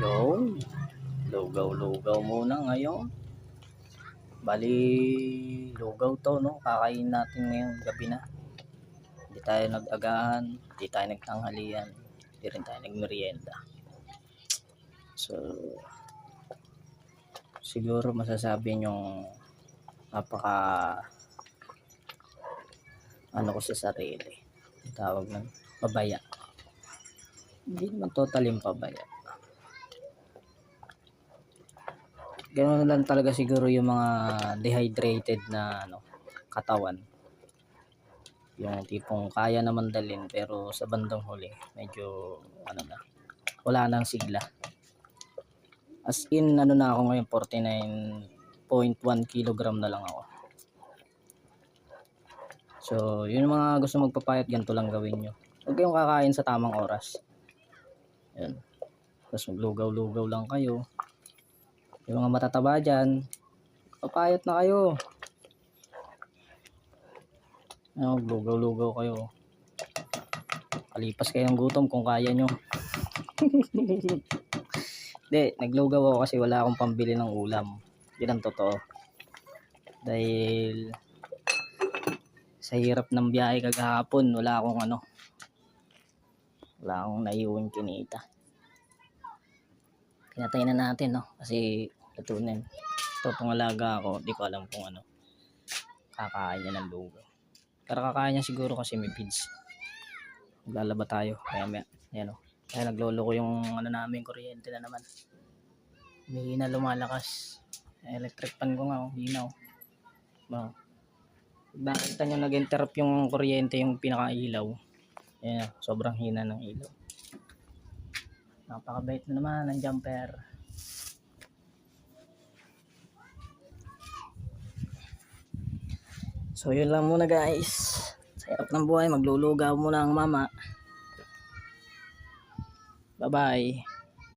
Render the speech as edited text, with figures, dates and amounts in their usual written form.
Yung lugaw-lugaw muna ngayon. Bali, lugaw to, no? Kakain natin ngayong gabi na. Hindi tayo nag-agahan, hindi tayo nagtanghalian, hindi rin tayo nagmerienda. So, siguro masasabi nyong napaka ano ko sa sarili. Tawag ng pabaya. Hindi naman totaling pabaya. Ganoon lang talaga siguro yung mga dehydrated na katawan. Yung tipong kaya naman dalhin pero sa bandang huli medyo wala nang sigla. As in na ako ngayon 49.1 kilogram na lang ako. So yun mga gusto magpapayat, ganito lang gawin nyo. Huwag kayong kakain sa tamang oras. Yun. Tapos maglugaw-lugaw lang kayo. Yung mga matataba dyan, papayat na kayo. Lugaw-lugaw kayo. Kalipas kayo ng gutom kung kaya nyo. Hindi, naglugaw ako kasi wala akong pambili ng ulam. Yan ang totoo. Dahil sa hirap ng biyahe kagahapon, wala akong naiuwing kinita. Pinatay na natin, no? Kasi tutunin. Ito pong alaga ako, di ko alam kung kakain niya ng lugaw. Pero kakain niya siguro kasi may feeds. Maglalaba tayo. Kaya yan, kaya naglolo ko yung namin, kuryente na naman. May hina lumalakas. Electric pan ko nga, hinaw. Nakita nyo nag-interrupt yung kuryente, yung pinaka-ilaw. Yan, sobrang hina ng ilaw. Napakabait na naman ng jumper. So yun lang muna guys. Sa hirap ng buhay, maglulugaw muna ang mama. Bye bye.